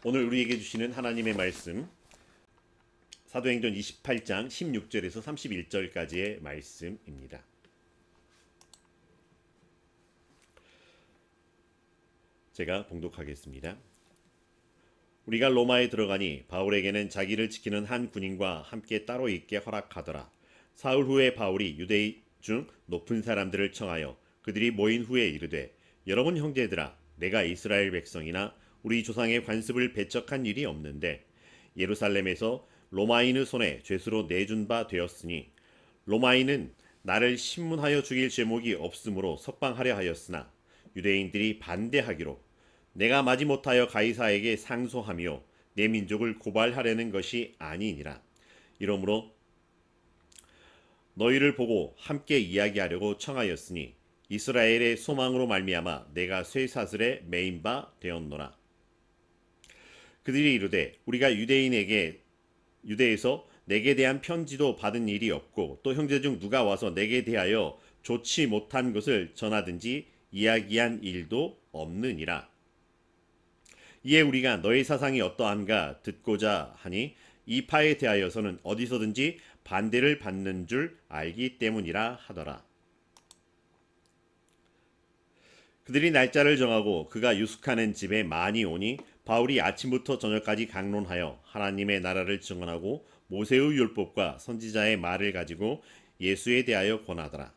오늘 우리에게 주시는 하나님의 말씀 사도행전 28장 16절에서 31절까지의 말씀입니다. 제가 봉독하겠습니다. 우리가 로마에 들어가니 바울에게는 자기를 지키는 한 군인과 함께 따로 있게 허락하더라. 사흘 후에 바울이 유대 중 높은 사람들을 청하여 그들이 모인 후에 이르되, 여러분 형제들아, 내가 이스라엘 백성이나 우리 조상의 관습을 배척한 일이 없는데 예루살렘에서 로마인의 손에 죄수로 내준 바 되었으니 로마인은 나를 신문하여 죽일 죄목이 없으므로 석방하려 하였으나 유대인들이 반대하기로 내가 마지못하여 가이사에게 상소하며 내 민족을 고발하려는 것이 아니니라. 이러므로 너희를 보고 함께 이야기하려고 청하였으니 이스라엘의 소망으로 말미암아 내가 쇠사슬에 매인 바 되었노라. 그들이 이르되, 우리가 유대에서 내게 대한 편지도 받은 일이 없고 또 형제 중 누가 와서 내게 대하여 좋지 못한 것을 전하든지 이야기한 일도 없느니라. 이에 우리가 너의 사상이 어떠한가 듣고자 하니 이 파에 대하여서는 어디서든지 반대를 받는 줄 알기 때문이라 하더라. 그들이 날짜를 정하고 그가 유숙하는 집에 많이 오니 바울이 아침부터 저녁까지 강론하여 하나님의 나라를 증언하고 모세의 율법과 선지자의 말을 가지고 예수에 대하여 권하더라.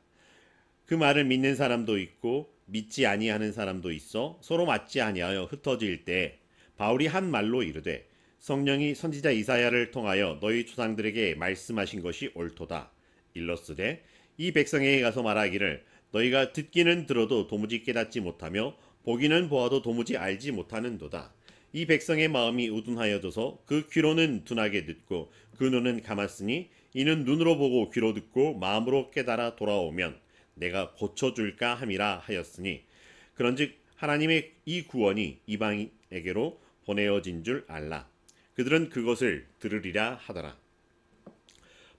그 말을 믿는 사람도 있고 믿지 아니하는 사람도 있어 서로 맞지 아니하여 흩어질 때 바울이 한 말로 이르되, 성령이 선지자 이사야를 통하여 너희 조상들에게 말씀하신 것이 옳도다. 일러스되 이 백성에게 가서 말하기를, 너희가 듣기는 들어도 도무지 깨닫지 못하며 보기는 보아도 도무지 알지 못하는도다. 이 백성의 마음이 우둔하여져서 그 귀로는 둔하게 듣고 그 눈은 감았으니 이는 눈으로 보고 귀로 듣고 마음으로 깨달아 돌아오면 내가 고쳐줄까 함이라 하였으니, 그런즉 하나님의 이 구원이 이방인에게로 보내어진 줄 알라. 그들은 그것을 들으리라 하더라.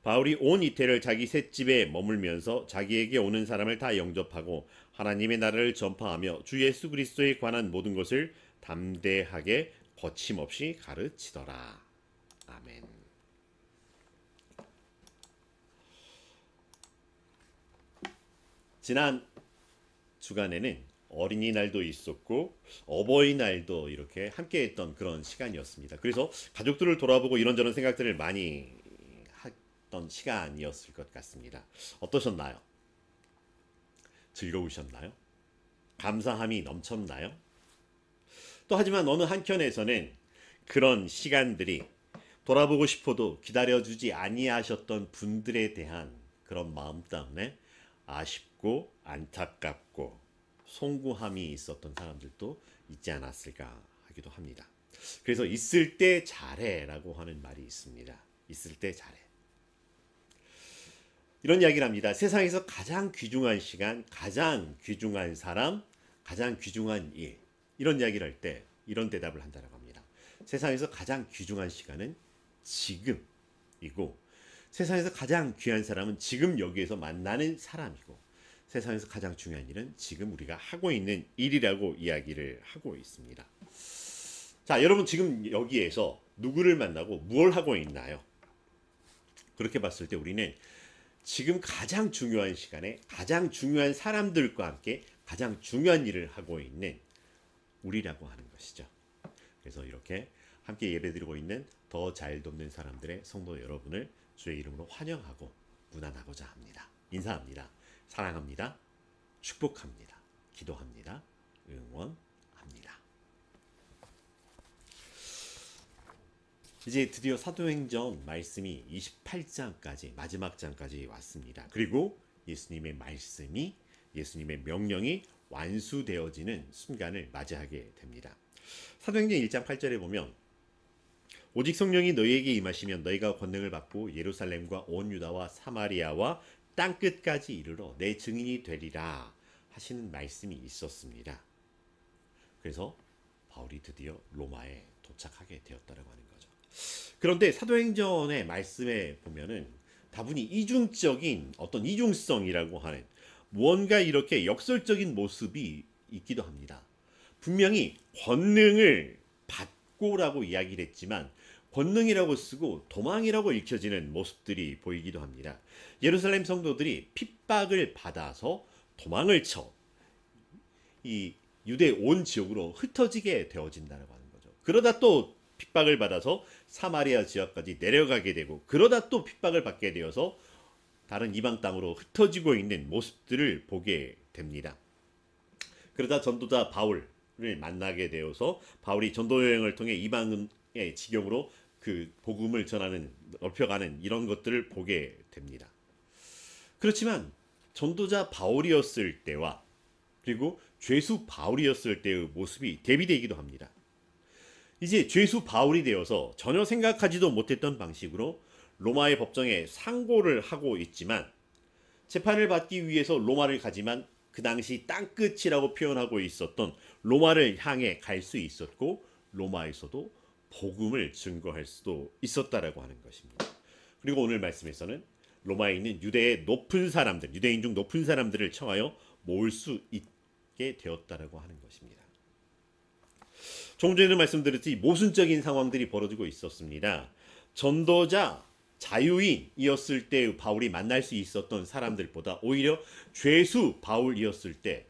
바울이 온 이태를 자기 셋집에 머물면서 자기에게 오는 사람을 다 영접하고 하나님의 나라를 전파하며 주 예수 그리스도에 관한 모든 것을 담대하게 거침없이 가르치더라. 아멘. 지난 주간에는 어린이날도 있었고 어버이날도 이렇게 함께했던 그런 시간이었습니다. 그래서 가족들을 돌아보고 이런저런 생각들을 많이 했던 시간이었을 것 같습니다. 어떠셨나요? 즐거우셨나요? 감사함이 넘쳤나요? 또 하지만 어느 한켠에서는 그런 시간들이 돌아보고 싶어도 기다려주지 아니하셨던 분들에 대한 그런 마음 때문에 아쉽고 안타깝고 송구함이 있었던 사람들도 있지 않았을까 하기도 합니다. 그래서 있을 때 잘해라고 하는 말이 있습니다. 있을 때 잘해. 이런 이야기를 합니다. 세상에서 가장 귀중한 시간, 가장 귀중한 사람, 가장 귀중한 일, 이런 이야기를 할 때 이런 대답을 한다고 합니다. 세상에서 가장 귀중한 시간은 지금이고, 세상에서 가장 귀한 사람은 지금 여기에서 만나는 사람이고, 세상에서 가장 중요한 일은 지금 우리가 하고 있는 일이라고 이야기를 하고 있습니다. 자, 여러분 지금 여기에서 누구를 만나고 무엇을 하고 있나요? 그렇게 봤을 때 우리는 지금 가장 중요한 시간에 가장 중요한 사람들과 함께 가장 중요한 일을 하고 있는 우리라고 하는 것이죠. 그래서 이렇게 함께 예배드리고 있는 더 잘 돕는 사람들의 성도 여러분을 주의 이름으로 환영하고 문안하고자 합니다. 인사합니다. 사랑합니다. 축복합니다. 기도합니다. 응원합니다. 이제 드디어 사도행전 말씀이 28장까지 마지막 장까지 왔습니다. 그리고 예수님의 말씀이, 예수님의 명령이 완수되어지는 순간을 맞이하게 됩니다. 사도행전 1장 8절에 보면, 오직 성령이 너희에게 임하시면 너희가 권능을 받고 예루살렘과 온 유다와 사마리아와 땅끝까지 이르러 내 증인이 되리라 하시는 말씀이 있었습니다. 그래서 바울이 드디어 로마에 도착하게 되었다고 하는 거죠. 그런데 사도행전의 말씀에 보면은 다분히 이중적인 어떤 이중성이라고 하는 무언가 이렇게 역설적인 모습이 있기도 합니다. 분명히 권능을 죽고라고 이야기를 했지만 권능이라고 쓰고 도망이라고 읽혀지는 모습들이 보이기도 합니다. 예루살렘 성도들이 핍박을 받아서 도망을 쳐 이 유대 온 지역으로 흩어지게 되어진다고 하는 거죠. 그러다 또 핍박을 받아서 사마리아 지역까지 내려가게 되고, 그러다 또 핍박을 받게 되어서 다른 이방 땅으로 흩어지고 있는 모습들을 보게 됩니다. 그러다 전도자 바울을 만나게 되어서 바울이 전도 여행을 통해 이방의 지경으로 그 복음을 전하는, 넓혀가는 이런 것들을 보게 됩니다. 그렇지만 전도자 바울이었을 때와 그리고 죄수 바울이었을 때의 모습이 대비되기도 합니다. 이제 죄수 바울이 되어서 전혀 생각하지도 못했던 방식으로 로마의 법정에 상고를 하고 있지만, 재판을 받기 위해서 로마를 가지만 그 당시 땅끝이라고 표현하고 있었던 로마를 향해 갈 수 있었고, 로마에서도 복음을 증거할 수도 있었다라고 하는 것입니다. 그리고 오늘 말씀에서는 로마에 있는 유대의 높은 사람들, 유대인 중 높은 사람들을 청하여 모을 수 있게 되었다라고 하는 것입니다. 조금 전에도 말씀드렸듯이 모순적인 상황들이 벌어지고 있었습니다. 전도자 자유인이었을 때 바울이 만날 수 있었던 사람들보다 오히려 죄수 바울이었을 때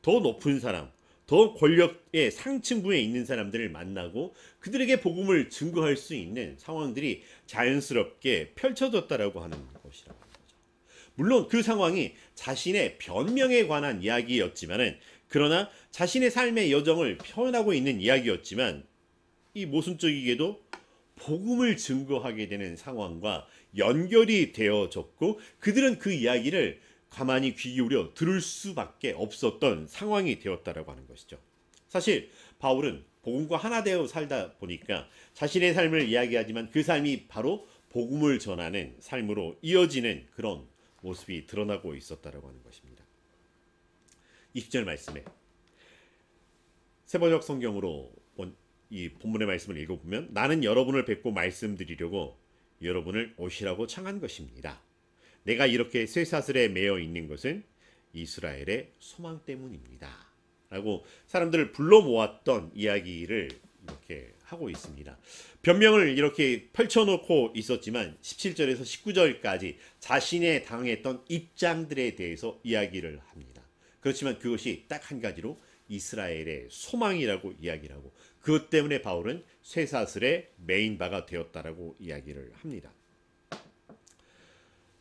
더 높은 사람, 더 권력의 상층부에 있는 사람들을 만나고 그들에게 복음을 증거할 수 있는 상황들이 자연스럽게 펼쳐졌다라고 하는 것이라고 합니다. 물론 그 상황이 자신의 변명에 관한 이야기였지만은, 그러나 자신의 삶의 여정을 표현하고 있는 이야기였지만, 이 모순적이게도 복음을 증거하게 되는 상황과 연결이 되어졌고, 그들은 그 이야기를 가만히 귀 기울여 들을 수밖에 없었던 상황이 되었다라고 하는 것이죠. 사실 바울은 복음과 하나 되어 살다 보니까 자신의 삶을 이야기하지만 그 삶이 바로 복음을 전하는 삶으로 이어지는 그런 모습이 드러나고 있었다라고 하는 것입니다. 20절 말씀에 세번역 성경으로 이 본문의 말씀을 읽어보면, 나는 여러분을 뵙고 말씀드리려고 여러분을 오시라고 청한 것입니다. 내가 이렇게 쇠사슬에 매여 있는 것은 이스라엘의 소망 때문입니다. 라고 사람들을 불러 모았던 이야기를 이렇게 하고 있습니다. 변명을 이렇게 펼쳐놓고 있었지만 17절에서 19절까지 자신의 당했던 입장들에 대해서 이야기를 합니다. 그렇지만 그것이 딱 한 가지로 이스라엘의 소망이라고 이야기를 하고, 그것 때문에 바울은 쇠사슬에 매인 바가 되었다라고 이야기를 합니다.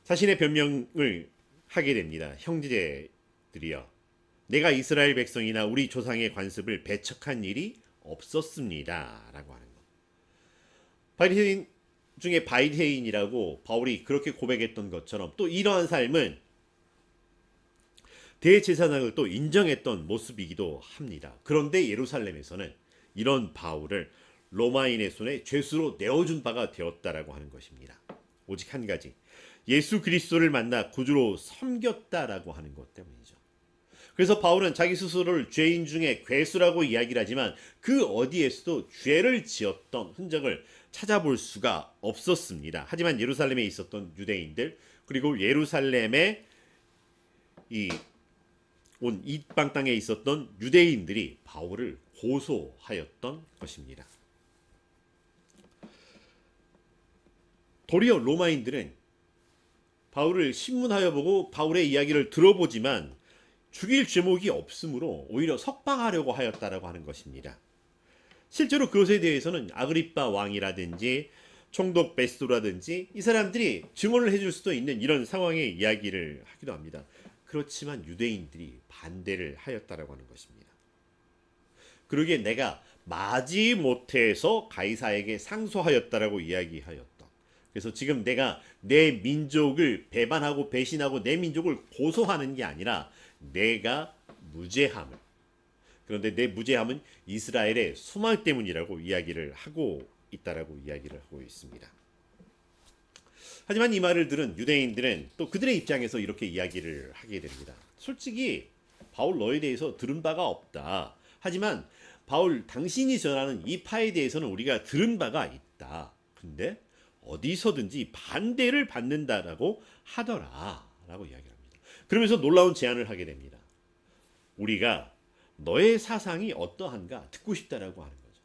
자신의 변명을 하게 됩니다. 형제들이여, 내가 이스라엘 백성이나 우리 조상의 관습을 배척한 일이 없었습니다. 라고 하는 것. 바리새인 중에 바리새인이라고 바울이 그렇게 고백했던 것처럼 또 이러한 삶은 대제사장을 또 인정했던 모습이기도 합니다. 그런데 예루살렘에서는 이런 바울을 로마인의 손에 죄수로 내어준 바가 되었다라고 하는 것입니다. 오직 한 가지, 예수 그리스도를 만나 구주로 섬겼다라고 하는 것 때문이죠. 그래서 바울은 자기 스스로를 죄인 중에 괴수라고 이야기를 하지만 그 어디에서도 죄를 지었던 흔적을 찾아볼 수가 없었습니다. 하지만 예루살렘에 있었던 유대인들, 그리고 예루살렘에 온 이방 땅에 있었던 유대인들이 바울을 고소하였던 것입니다. 도리어 로마인들은 바울을 신문하여 보고 바울의 이야기를 들어보지만 죽일 죄목이 없으므로 오히려 석방하려고 하였다라고 하는 것입니다. 실제로 그것에 대해서는 아그리빠 왕이라든지 총독 베스도라든지 이 사람들이 증언을 해줄 수도 있는 이런 상황의 이야기를 하기도 합니다. 그렇지만 유대인들이 반대를 하였다라고 하는 것입니다. 그러기에 내가 마지 못해서 가이사에게 상소하였다라고 이야기하였다. 그래서 지금 내가 내 민족을 배반하고 배신하고 내 민족을 고소하는 게 아니라 내가 무죄함을, 그런데 내 무죄함은 이스라엘의 소망 때문이라고 이야기를 하고 있다라고 이야기를 하고 있습니다. 하지만 이 말을 들은 유대인들은 또 그들의 입장에서 이렇게 이야기를 하게 됩니다. 솔직히 바울 너에 대해서 들은 바가 없다. 하지만 바울 당신이 전하는 이 파에 대해서는 우리가 들은 바가 있다. 근데 어디서든지 반대를 받는다라고 하더라 라고 이야기합니다. 그러면서 놀라운 제안을 하게 됩니다. 우리가 너의 사상이 어떠한가 듣고 싶다라고 하는 거죠.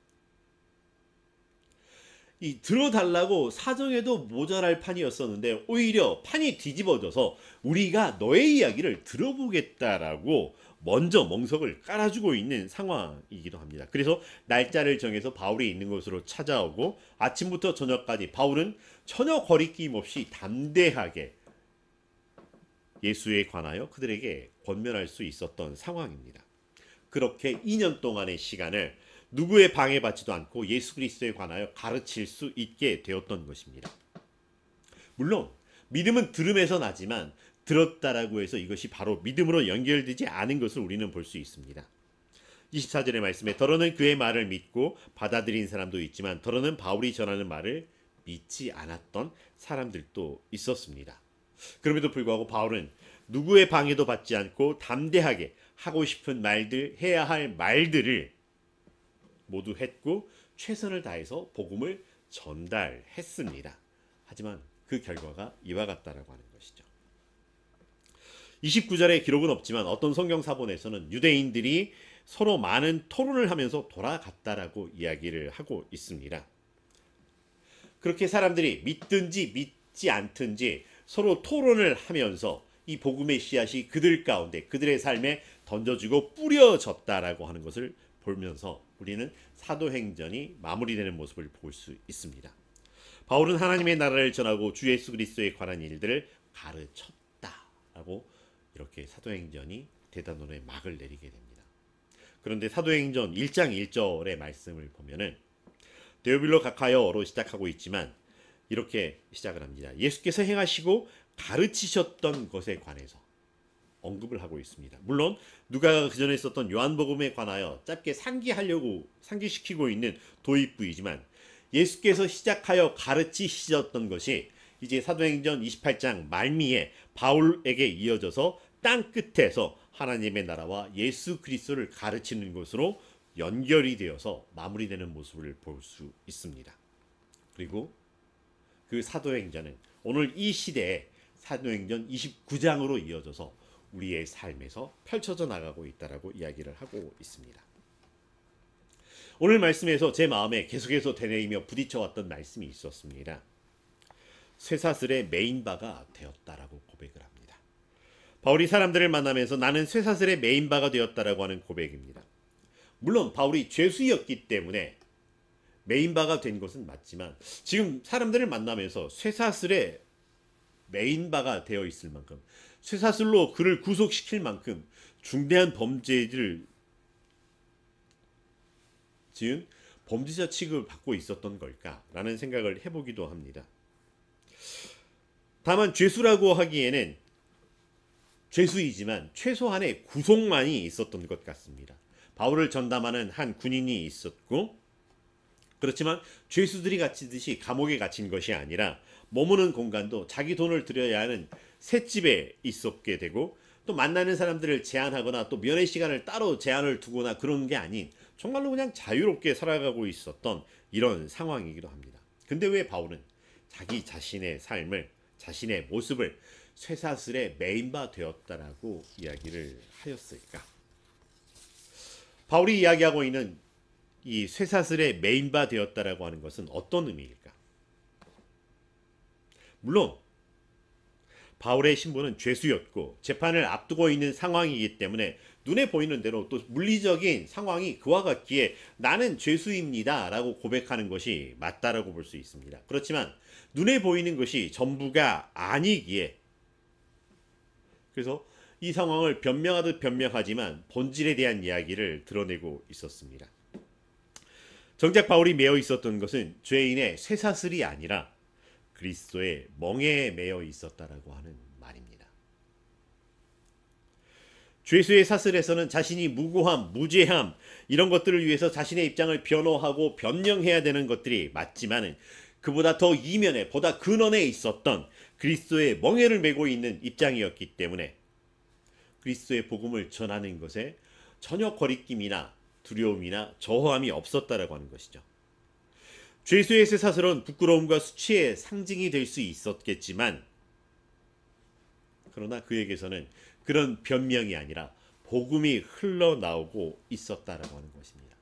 이 들어달라고 사정해도 모자랄 판이었었는데 오히려 판이 뒤집어져서 우리가 너의 이야기를 들어보겠다라고 먼저 멍석을 깔아주고 있는 상황이기도 합니다. 그래서 날짜를 정해서 바울이 있는 곳으로 찾아오고 아침부터 저녁까지 바울은 전혀 거리낌 없이 담대하게 예수에 관하여 그들에게 권면할 수 있었던 상황입니다. 그렇게 2년 동안의 시간을 누구의 방해받지도 않고 예수 그리스도에 관하여 가르칠 수 있게 되었던 것입니다. 물론 믿음은 들음에서 나지만 들었다라고 해서 이것이 바로 믿음으로 연결되지 않은 것을 우리는 볼 수 있습니다. 24절의 말씀에 더러는 그의 말을 믿고 받아들인 사람도 있지만 더러는 바울이 전하는 말을 믿지 않았던 사람들도 있었습니다. 그럼에도 불구하고 바울은 누구의 방해도 받지 않고 담대하게 하고 싶은 말들, 해야 할 말들을 모두 했고 최선을 다해서 복음을 전달했습니다. 하지만 그 결과가 이와 같다라고 하는 것이죠. 29절의 기록은 없지만 어떤 성경 사본에서는 유대인들이 서로 많은 토론을 하면서 돌아갔다라고 이야기를 하고 있습니다. 그렇게 사람들이 믿든지 믿지 않든지 서로 토론을 하면서 이 복음의 씨앗이 그들 가운데 그들의 삶에 던져지고 뿌려졌다라고 하는 것을 보면서 우리는 사도행전이 마무리되는 모습을 볼 수 있습니다. 바울은 하나님의 나라를 전하고 주 예수 그리스도에 관한 일들을 가르쳤다라고 이렇게 사도행전이 대단원의 막을 내리게 됩니다. 그런데 사도행전 1장 1절의 말씀을 보면은 데오빌로 가카여로 시작하고 있지만 이렇게 시작을 합니다. 예수께서 행하시고 가르치셨던 것에 관해서 언급을 하고 있습니다. 물론 누가가 그 전에 썼던 요한복음에 관하여 짧게 상기시키고 있는 도입부이지만 예수께서 시작하여 가르치셨던 것이 이제 사도행전 28장 말미에 바울에게 이어져서 땅 끝에서 하나님의 나라와 예수 그리스도를 가르치는 것으로 연결이 되어서 마무리되는 모습을 볼 수 있습니다. 그리고 그 사도행전은 오늘 이 시대에 사도행전 29장으로 이어져서 우리의 삶에서 펼쳐져 나가고 있다라고 이야기를 하고 있습니다. 오늘 말씀에서 제 마음에 계속해서 되뇌이며 부딪혀왔던 말씀이 있었습니다. 쇠사슬의 메인바가 되었다라고 고백을 합니다. 바울이 사람들을 만나면서 나는 쇠사슬의 메인바가 되었다라고 하는 고백입니다. 물론 바울이 죄수였기 때문에 메인바가 된 것은 맞지만 지금 사람들을 만나면서 쇠사슬의 메인바가 되어 있을 만큼 쇠사슬로 그를 구속시킬 만큼 중대한 범죄를 지은 범죄자 취급을 받고 있었던 걸까라는 생각을 해보기도 합니다. 다만 죄수라고 하기에는 죄수이지만 최소한의 구속만이 있었던 것 같습니다. 바울을 전담하는 한 군인이 있었고 그렇지만 죄수들이 갇히듯이 감옥에 갇힌 것이 아니라 머무는 공간도 자기 돈을 들여야 하는 셋집에 있었게 되고 또 만나는 사람들을 제한하거나 또 면회 시간을 따로 제한을 두거나 그런 게 아닌 정말로 그냥 자유롭게 살아가고 있었던 이런 상황이기도 합니다. 근데 왜 바울은 자기 자신의 삶을 자신의 모습을 쇠사슬의 메인바 되었다라고 이야기를 하였을까? 바울이 이야기하고 있는 이 쇠사슬의 메인바 되었다라고 하는 것은 어떤 의미일까? 물론 바울의 신분은 죄수였고 재판을 앞두고 있는 상황이기 때문에 눈에 보이는 대로 또 물리적인 상황이 그와 같기에 나는 죄수입니다 라고 고백하는 것이 맞다라고 볼 수 있습니다. 그렇지만 눈에 보이는 것이 전부가 아니기에 그래서 이 상황을 변명하듯 변명하지만 본질에 대한 이야기를 드러내고 있었습니다. 정작 바울이 매여 있었던 것은 죄인의 쇠사슬이 아니라 그리스도의 멍에에 매여 있었다라고 하는 말입니다. 죄수의 사슬에서는 자신이 무고함, 무죄함 이런 것들을 위해서 자신의 입장을 변호하고 변명해야 되는 것들이 맞지만은 그보다 더 이면에 보다 근원에 있었던 그리스도의 멍에를 메고 있는 입장이었기 때문에 그리스도의 복음을 전하는 것에 전혀 거리낌이나 두려움이나 저항함이 없었다라고 하는 것이죠. 죄수의 쇠사슬은 부끄러움과 수치의 상징이 될 수 있었겠지만 그러나 그에게서는 그런 변명이 아니라 복음이 흘러나오고 있었다라고 하는 것입니다.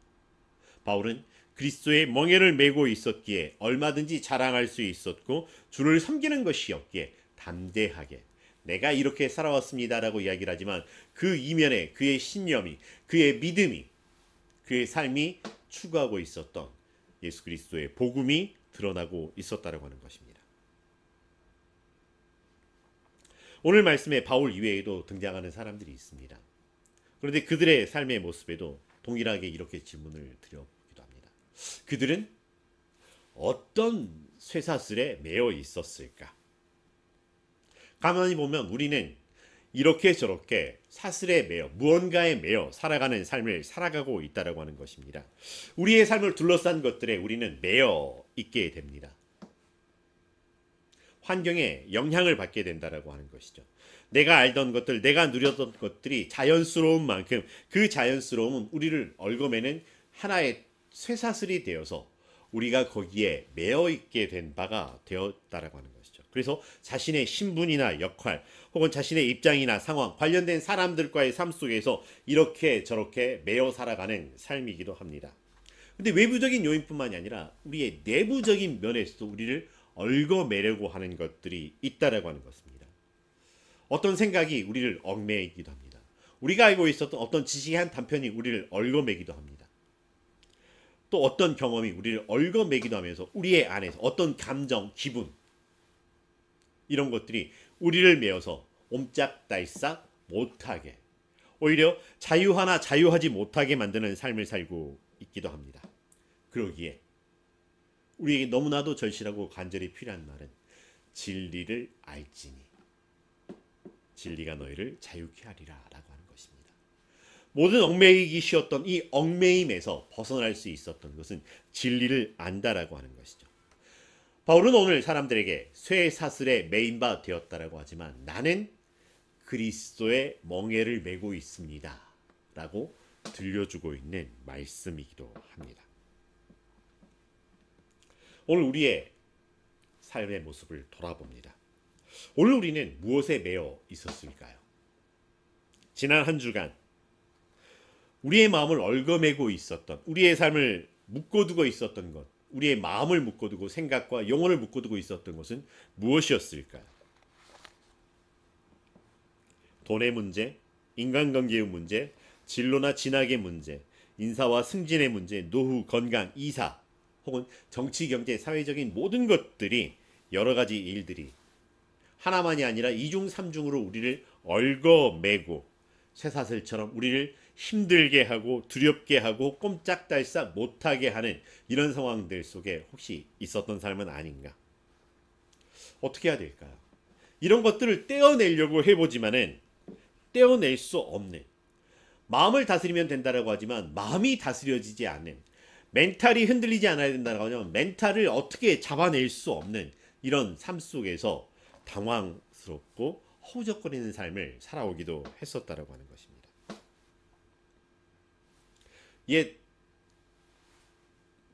바울은 그리스도의 멍에를 메고 있었기에 얼마든지 자랑할 수 있었고 주를 섬기는 것이었기에 담대하게 내가 이렇게 살아왔습니다라고 이야기를 하지만 그 이면에 그의 신념이, 그의 믿음이, 그의 삶이 추구하고 있었던 예수 그리스도의 복음이 드러나고 있었다라고 하는 것입니다. 오늘 말씀에 바울 이외에도 등장하는 사람들이 있습니다. 그런데 그들의 삶의 모습에도 동일하게 이렇게 질문을 드려보기도 합니다. 그들은 어떤 쇠사슬에 매여 있었을까? 가만히 보면 우리는 이렇게 저렇게 사슬에 매여 무언가에 매여 살아가는 삶을 살아가고 있다라고 하는 것입니다. 우리의 삶을 둘러싼 것들에 우리는 매여 있게 됩니다. 환경에 영향을 받게 된다라고 하는 것이죠. 내가 알던 것들, 내가 누렸던 것들이 자연스러운 만큼 그 자연스러움은 우리를 얽어매는 하나의 쇠사슬이 되어서 우리가 거기에 매여 있게 된 바가 되었다라고 하는 것이죠. 그래서 자신의 신분이나 역할 혹은 자신의 입장이나 상황 관련된 사람들과의 삶 속에서 이렇게 저렇게 매여 살아가는 삶이기도 합니다. 근데 외부적인 요인뿐만이 아니라 우리의 내부적인 면에서도 우리를 얽어매려고 하는 것들이 있다라고 하는 것입니다. 어떤 생각이 우리를 얽매이기도 합니다. 우리가 알고 있었던 어떤 지식의 한 단편이 우리를 얽어매기도 합니다. 또 어떤 경험이 우리를 얽어매기도 하면서 우리의 안에서 어떤 감정, 기분 이런 것들이 우리를 메어서 옴짝달싹 못하게 오히려 자유하나 자유하지 못하게 만드는 삶을 살고 있기도 합니다. 그러기에 우리에게 너무나도 절실하고 간절히 필요한 말은 진리를 알지니 진리가 너희를 자유케 하리라 라고 하는 것입니다. 모든 얽매이기 쉬웠던 이 얽매임에서 벗어날 수 있었던 것은 진리를 안다라고 하는 것이죠. 바울은 오늘 사람들에게 쇠사슬에 매인 바 되었다라고 하지만 나는 그리스도의 멍에를 메고 있습니다 라고 들려주고 있는 말씀이기도 합니다. 오늘 우리의 삶의 모습을 돌아봅니다. 오늘 우리는 무엇에 매여 있었을까요? 지난 한 주간 우리의 마음을 얽어매고 있었던, 우리의 삶을 묶어두고 있었던 것, 우리의 마음을 묶어두고 생각과 영혼을 묶어두고 있었던 것은 무엇이었을까요? 돈의 문제, 인간관계의 문제, 진로나 진학의 문제, 인사와 승진의 문제, 노후, 건강, 이사 혹은 정치, 경제, 사회적인 모든 것들이 여러 가지 일들이 하나만이 아니라 이중 삼중으로 우리를 얽어매고 쇠사슬처럼 우리를 힘들게 하고 두렵게 하고 꼼짝달싹 못하게 하는 이런 상황들 속에 혹시 있었던 삶은 아닌가? 어떻게 해야 될까요? 이런 것들을 떼어내려고 해보지만은 떼어낼 수 없는, 마음을 다스리면 된다라고 하지만 마음이 다스려지지 않는, 멘탈이 흔들리지 않아야 된다고 하면 멘탈을 어떻게 잡아낼 수 없는 이런 삶 속에서 당황스럽고 허우적거리는 삶을 살아오기도 했었다라고 하는 것입니다. 옛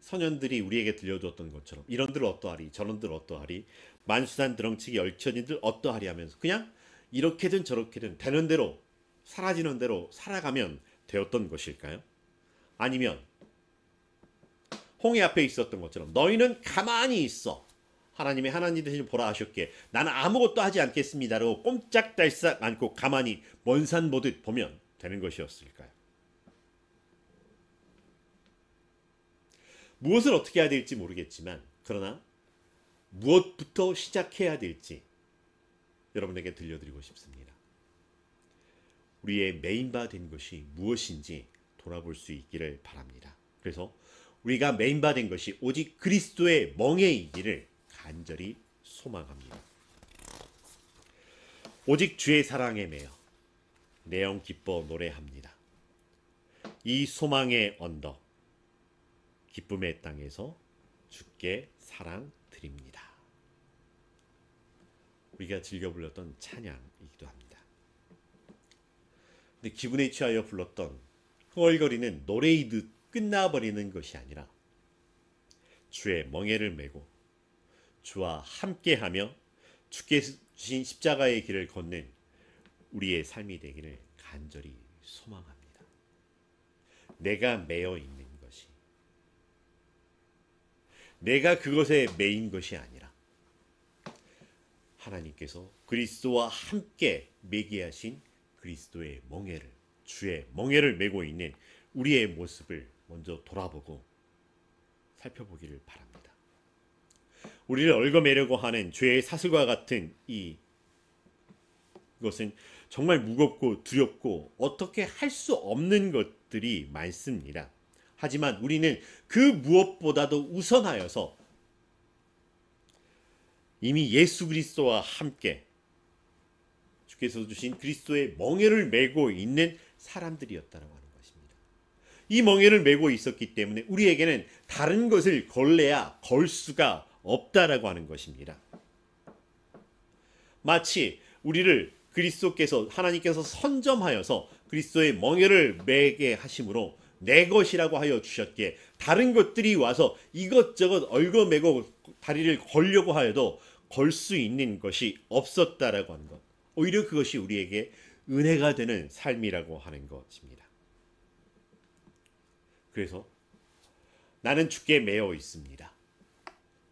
선현들이 우리에게 들려줬던 것처럼 이런들 어떠하리 저런들 어떠하리 만수산 드렁치기 얼천이들 어떠하리 하면서 그냥 이렇게든 저렇게든 되는 대로 사라지는 대로 살아가면 되었던 것일까요? 아니면 홍해 앞에 있었던 것처럼 너희는 가만히 있어, 하나님의 하나님 되시는 보라 하셨기에 나는 아무것도 하지 않겠습니다라고 꼼짝달싹 않고 가만히 먼 산 보듯 보면 되는 것이었을까요? 무엇을 어떻게 해야 될지 모르겠지만 그러나 무엇부터 시작해야 될지 여러분에게 들려드리고 싶습니다. 우리의 메인바 된 것이 무엇인지 돌아볼 수 있기를 바랍니다. 그래서 우리가 메인바 된 것이 오직 그리스도의 멍에이기를 간절히 소망합니다. 오직 주의 사랑에 매여 내 영 기뻐 노래합니다. 이 소망의 언덕 기쁨의 땅에서 주께 사랑 드립니다. 우리가 즐겨 불렀던 찬양이기도 합니다. 근데 기분에 취하여 불렀던 흥얼거리는 노래이듯 끝나버리는 것이 아니라 주의 멍에를 메고 주와 함께하며 주께서 주신 십자가의 길을 걷는 우리의 삶이 되기를 간절히 소망합니다. 내가 매여 있는 것이 내가 그것에 매인 것이 아니라 하나님께서 그리스도와 함께 매게 하신 그리스도의 멍에를, 주의 멍에를 메고 있는 우리의 모습을 먼저 돌아보고 살펴보기를 바랍니다. 우리를 얽어매려고 하는 죄의 사슬과 같은 이것은 정말 무겁고 두렵고 어떻게 할 수 없는 것들이 많습니다. 하지만 우리는 그 무엇보다도 우선하여서 이미 예수 그리스도와 함께 주께서 주신 그리스도의 멍에를 메고 있는 사람들이었다고 하는 것입니다. 이 멍에를 메고 있었기 때문에 우리에게는 다른 것을 걸래야 걸 수가 없다라고 하는 것입니다. 마치 우리를 그리스도께서 하나님께서 선점하여서 그리스도의 멍에를 메게 하심으로 내 것이라고 하여 주셨기에 다른 것들이 와서 이것저것 얽어매고 다리를 걸려고 하여도 걸 수 있는 것이 없었다라고 하는 것. 오히려 그것이 우리에게 은혜가 되는 삶이라고 하는 것입니다. 그래서 나는 주께 매어 있습니다.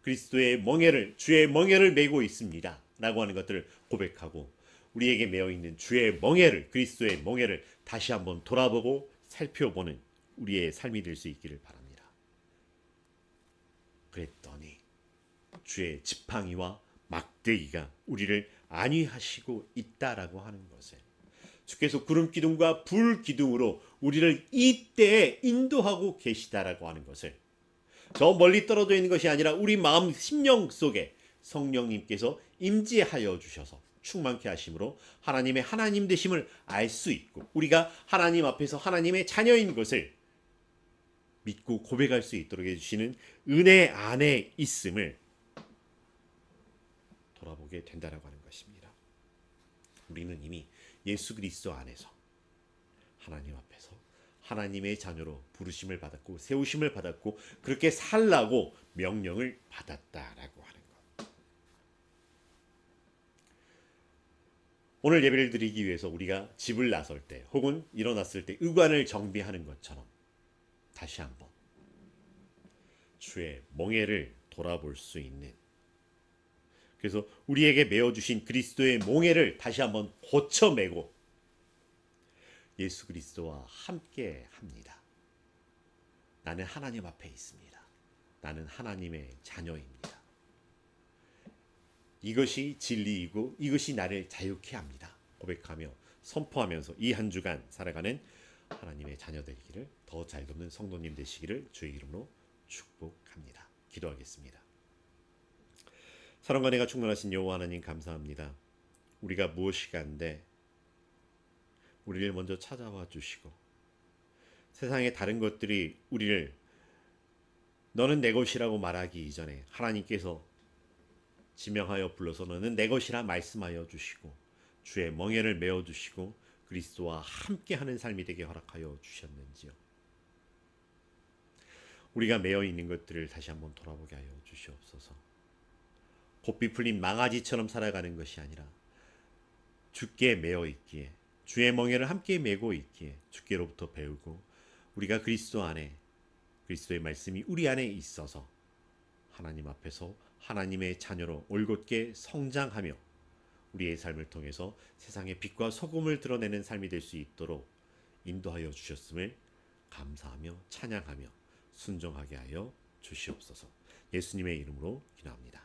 그리스도의 멍에를, 주의 멍에를 메고 있습니다. 라고 하는 것들을 고백하고 우리에게 매어 있는 주의 멍에를, 그리스도의 멍에를 다시 한번 돌아보고 살펴보는 우리의 삶이 될 수 있기를 바랍니다. 그랬더니 주의 지팡이와 막대기가 우리를 안위하시고 있다라고 하는 것을, 주께서 구름 기둥과 불 기둥으로 우리를 이때에 인도하고 계시다라고 하는 것을, 저 멀리 떨어져 있는 것이 아니라 우리 마음 심령 속에 성령님께서 임재하여 주셔서 충만케 하심으로 하나님의 하나님 되심을 알 수 있고 우리가 하나님 앞에서 하나님의 자녀인 것을 믿고 고백할 수 있도록 해주시는 은혜 안에 있음을 돌아보게 된다라고 하는 것입니다. 우리는 이미 예수 그리스도 안에서 하나님 앞에서 하나님의 자녀로 부르심을 받았고 세우심을 받았고 그렇게 살라고 명령을 받았다라고 하는 것. 오늘 예배를 드리기 위해서 우리가 집을 나설 때 혹은 일어났을 때 의관을 정비하는 것처럼 다시 한번 주의 멍에를 돌아볼 수 있는, 그래서 우리에게 메어주신 그리스도의 멍에를 다시 한번 고쳐매고 예수 그리스도와 함께 합니다. 나는 하나님 앞에 있습니다. 나는 하나님의 자녀입니다. 이것이 진리이고 이것이 나를 자유케 합니다. 고백하며 선포하면서 이 한 주간 살아가는 하나님의 자녀 되기를, 더 잘 돕는 성도님 되시기를 주의 이름으로 축복합니다. 기도하겠습니다. 사랑과 은혜가 충만하신 여호와 하나님 감사합니다. 우리가 무엇이 간데 우리를 먼저 찾아와 주시고 세상의 다른 것들이 우리를 너는 내 것이라고 말하기 이전에 하나님께서 지명하여 불러서 너는 내 것이라 말씀하여 주시고 주의 멍에를 메어 주시고 그리스도와 함께하는 삶이 되게 허락하여 주셨는지요. 우리가 매여 있는 것들을 다시 한번 돌아보게 하여 주시옵소서. 곱비 풀린 망아지처럼 살아가는 것이 아니라 주께 매어 있기에, 주의 멍에를 함께 메고 있기에 주께로부터 배우고 우리가 그리스도 안에, 그리스도의 말씀이 우리 안에 있어서 하나님 앞에서 하나님의 자녀로 올곧게 성장하며 우리의 삶을 통해서 세상의 빛과 소금을 드러내는 삶이 될 수 있도록 인도하여 주셨음을 감사하며 찬양하며 순종하게 하여 주시옵소서. 예수님의 이름으로 기도합니다.